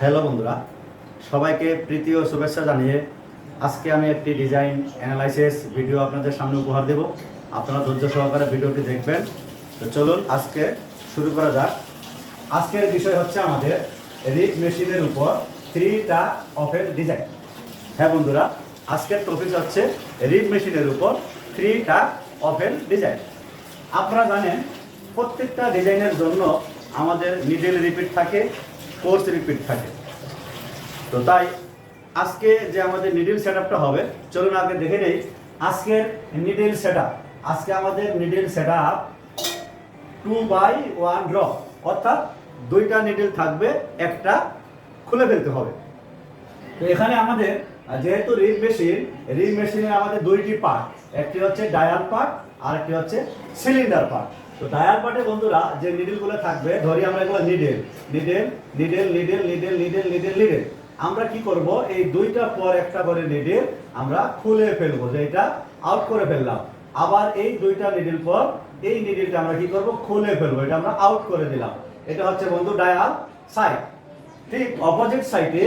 Hello বন্ধুরা, সবাইকে প্রীতি ও শুভেচ্ছা জানিয়ে আজকে আমি একটি ডিজাইন অ্যানালাইসিস ভিডিও আপনাদের সামনে উপহার দেব। আপনারা ধৈর্য সহকারে ভিডিওটি দেখবেন। তো চলুন আজকে শুরু করা যাক। আজকের বিষয় হচ্ছে আমাদের রিপ মেশিনের উপর 3টা অফের ডিজাইন। হ্যাঁ বন্ধুরা, আজকের টপিক হচ্ছে রিপ মেশিনের উপর 3টা অফের ডিজাইন। আপনারা জানেন প্রত্যেকটা ডিজাইনের জন্য আমাদের নিডেল রিপিট থাকে, কোর্স রিপিট থাকে। তো তাই আজকে যে আমাদের নিডেল সেটআপটা হবে, চলুন আগে দেখে নেই আজকের নিডেল সেটআপ। আজকে আমাদের নিডেল সেটআপ 2x1 ড্রপ, অর্থাৎ দুইটা নিডেল থাকবে, একটা খুলে ফেলতে হবে। তো এখানে আমাদের যেহেতু রিপ মেশিনের আমাদের দুইটি পার্ট, একটি হচ্ছে ডায়াল পার্ট আর একটি হচ্ছে সিলিন্ডার পার্ট। তো ডায়াল পার্টে বন্ধুরা যে নিডেলগুলো থাকবে, ধরি আমরা এগুলো needle needle needle needle needle needle needle needle, আমরা কি করব, এই দুইটা পর একটা করে নিডেল আমরা খুলে ফেলবো, যে এটা আউট করে ফেললাম। আবার এই দুইটা নিডেল পর এই নিডেলটা আমরা কি করব, খুলে ফেলবো, এটা আমরা আউট করে দিলাম। এটা হচ্ছে বন্ধু ডায়াল সাইড। ঠিক অপোজিট সাইডে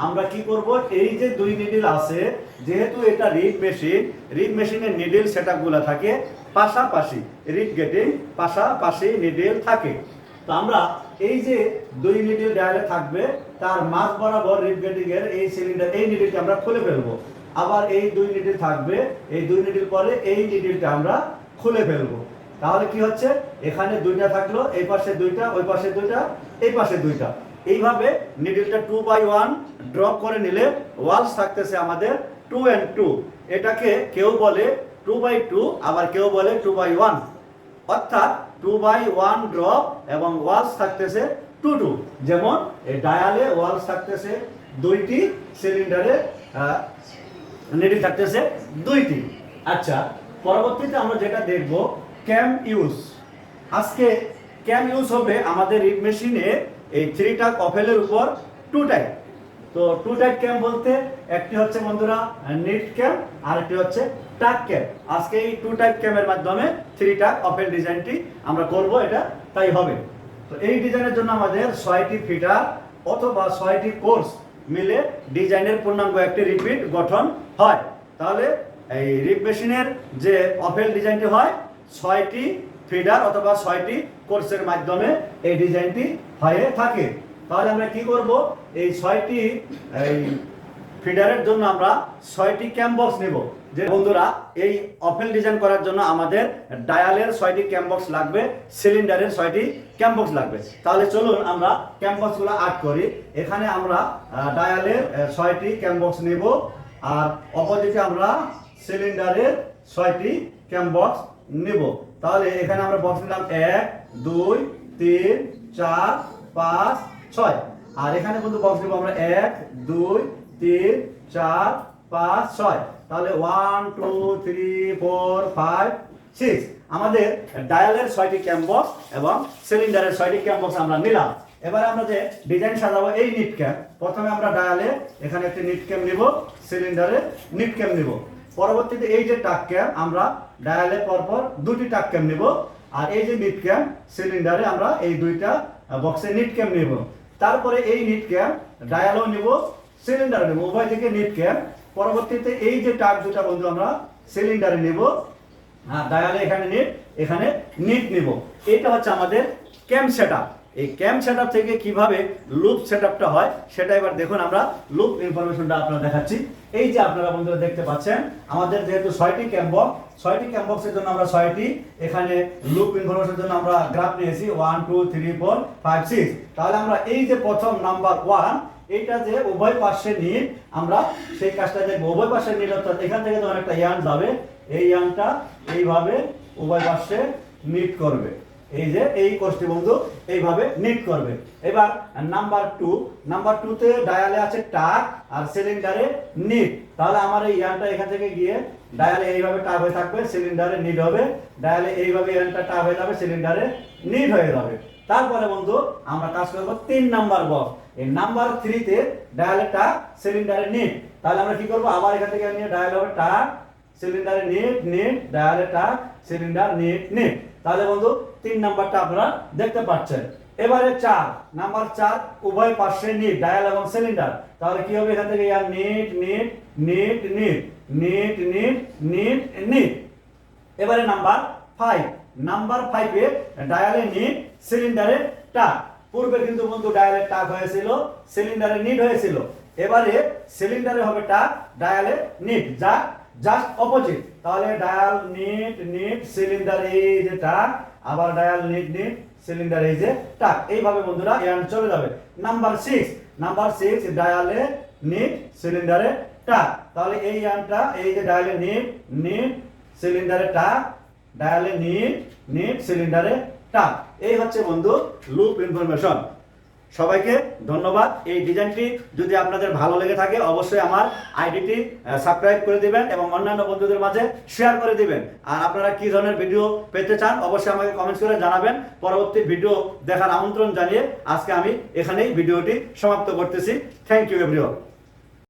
আমরা কি করব, এই যে দুই নিডেল আছে, যেহেতু এটা রিপ মেশিনের নিডেল সেটআপগুলো থাকে পাশাপাশি, রিপ গেটিং পাশাপাশি নিডেল থাকে। তো আমরা এই যে দুই নিডেল ডায়ালে থাকবে, তার মাঝ বরাবর রিপ গেটিং এর এই সিলিন্ডার, এই নিডেলটা আমরা খুলে ফেলবো। আবার এই দুই নিডেল থাকবে, এই দুই নিডেল পরে এই নিডেলটা আমরা খুলে ফেলবো। তাহলে কি হচ্ছে, এখানে দুইটা থাকলো, এই পাশে দুইটা, ওই পাশে দুইটা, এই পাশে দুইটা। এইভাবে নিডেলটা 2x1 ড্রপ করে নিলে ওয়ালস থাকতেছে আমাদের 2 and 2। এটাকে কেউ বলে 2x2, আবার কেউ বলে 2x1, অর্থাৎ 2x1 ড্রপ এবং ওয়ালস থাকতেছে 2 যেমন এই ডায়ালে ওয়ালস থাকতেছে দুইটি, সিলিন্ডারে নিডেল থাকতেছে দুইটি। আচ্ছা, পরবর্তীতে আমরা যেটা দেখব ক্যাম ইউজ। আজকে ক্যাম ইউজ হবে আমাদের রিপ মেশিনে এই 3টা কফেলের উপর 2 টাইপ। তো 2 টাইপ ক্যাম বলতে একটি হচ্ছে বন্ধুরা নিট ক্যাম আর একটি হচ্ছে টাক ক্যাম। আজকে এই 2 টাইপ ক্যামের মাধ্যমে 3টা কফেল ডিজাইনটি আমরা করব, এটা তাই হবে। তো এই ডিজাইনের জন্য আমাদের 6টি ফিটার অথবা 6টি কোর্স মিলে ডিজাইনের পূর্ণাঙ্গ একটি রিপিট গঠন হয়। তাহলে এই রিপ মেশিনের যে কফেল ডিজাইনটি হয় 6টি ফিডার অথবা 6টি কোর্সের মাধ্যমে এই ডিজাইনটি হয়ে থাকে। তাহলে আমরা কি করব, এই 6টি ফিডারের জন্য আমরা 6টি ক্যাম বক্স নেব। যে বন্ধুরা, এই অফেল ডিজাইন করার জন্য আমাদের ডায়ালের 6টি ক্যাম বক্স লাগবে, সিলিন্ডারের 6টি ক্যাম বক্স লাগবে। তাহলে চলুন আমরা ক্যাম বক্সগুলো আর্ট করি। এখানে আমরা ডায়ালের 6টি ক্যাম বক্স নেব, আর অপোজিটে আমরা সিলিন্ডারের 6টি ক্যাম বক্স নেব। তাহলে এখানে আমরা বক্স নিলাম 1 2 3 4 5 6, আর এখানে কিন্তু বক্স নিব আমরা 1 2 3 4 5 6। তাহলে 1 2 3 4 5 6 আমাদের ডায়ালের 6টি ক্যাম বক্স এবং সিলিন্ডারের 6টি ক্যাম বক্স আমরা নিলাম। এবারে আমরা যে ডিজাইন সাজাবো এই নিট ক্যাম, প্রথমে আমরা ডায়ালে এখানে একটি নিট ক্যাম নিব, সিলিন্ডারে নিট ক্যাম নিব। পরবর্তীতে এই যে টাক ক্যাম, আমরা ডায়ালে পরপর 2টি টাক ক্যাম নিব, আর এই যে নিট ক্যাম সিলিন্ডারে আমরা এই 2টা বক্সে নিট ক্যাম নিব। তারপরে এই নিট ক্যাম ডায়ালও নিব, সিলিন্ডারে নিব, উভয় থেকে নিট ক্যাম। পরবর্তীতে এই যে টাক দুটা বন্ধু আমরা সিলিন্ডারে নিব, ডায়ালে এখানে নিট নিব। এটা হচ্ছে আমাদের ক্যাম সেটআপ। এই ক্যাম সেটআপ থেকে কিভাবে লুপ সেটআপটা হয় সেটা এবার দেখুন। আমরা লুপ ইনফরমেশনটা আপনারা দেখাচ্ছি। এই যে আপনারা বন্ধুরা দেখতে পাচ্ছেন, আমাদের যেহেতু 6টি ক্যাম বক্স, 6টি ক্যাম বক্সের জন্য আমরা 6টি এখানে লুপ ইনফরমেশনের জন্য আমরা গ্রাফ নিয়েছি 1 2 3 4 5 6। তাহলে আমরা এই যে প্রথম নাম্বার 1, এইটা যে উভয় পাশে নিট, আমরা সেই কাজটা দেখব। উভয় পাশে নিট অর্থাৎ এখান থেকে যখন একটা ইয়ার্ন যাবে, এই ইয়ার্নটা এইভাবে উভয় পাশে নিট করবে। এই যে এই কোর্সটি বন্ধু এইভাবে নিট করবে। এবার নাম্বার 2 তে ডায়ালে আছে টাক আর সিলিন্ডারে নিট। তাহলে আমার এই ইয়ানটা এখান থেকে গিয়ে ডায়ালে এইভাবে টাক হয়ে থাকবে, সিলিন্ডারে নিট হবে, ডায়ালে এইভাবে ইয়ানটা টাক হয়ে যাবে, সিলিন্ডারে নিট হয়ে যাবে। তারপরে বন্ধু আমরা কাজ করব 3 নাম্বার বক্স। এই নাম্বার 3 তে ডায়ালে টাক, সিলিন্ডারে নিট। তাহলে আমরা কি করব, আবার এখান থেকে নিয়ে ডায়ালে হবে টাক, সিলিন্ডারে নিট, ডায়ালে টাক, সিলিন্ডার নিট। তাহলে বন্ধু 3 নাম্বারটা আপনারা দেখতে পাচ্ছেন। এবারে 4 নাম্বার 4 উভয় পাশে নিট ডায়াল এবং সিলিন্ডার, তাহলে কি হবে এখান থেকে ইয়ার নিট নিট নিট নিট নিট নিট নিট নিট। এবারে নাম্বার 5 নাম্বার 5 এ ডায়ালে নিট সিলিন্ডারে টাক। পূর্বে কিন্তু বন্ধু ডায়ালে টাক হয়েছিল, সিলিন্ডারে নিট হয়েছিল। এবারে সিলিন্ডারে হবে টাক, ডায়ালে নিট, যা জাস্ট অপোজিট। তাহলে ডায়াল নিট নিট সিলিন্ডার এই যে টাক, আবার ডায়াল নিট নিট সিলিন্ডার এই যে টাক। এইভাবে বন্ধুরা এন্ড চলে যাবে। নাম্বার 6 ডায়ালে নিট সিলিন্ডারে টাক। তাহলে এই এন্ডটা এই যে ডায়ালে নিট নিট সিলিন্ডারে টাক, ডায়ালে নিট নিট সিলিন্ডারে টাক। এই হচ্ছে বন্ধু লুপ ইনফরমেশন। সবাইকে ধন্যবাদ। এই ডিজাইনটি যদি আপনাদের ভালো লেগে থাকে অবশ্যই আমার আইডিটি সাবস্ক্রাইব করে দিবেন এবং অন্যান্য বন্ধুদের মাঝে শেয়ার করে দিবেন। আর আপনারা কি ধরনের ভিডিও পেতে চান অবশ্যই আমাকে কমেন্টস করে জানাবেন। পরবর্তী ভিডিও দেখার আমন্ত্রণ জানিয়ে আজকে আমি এখানেই ভিডিওটি সমাপ্ত করতেছি। Thank you everyone.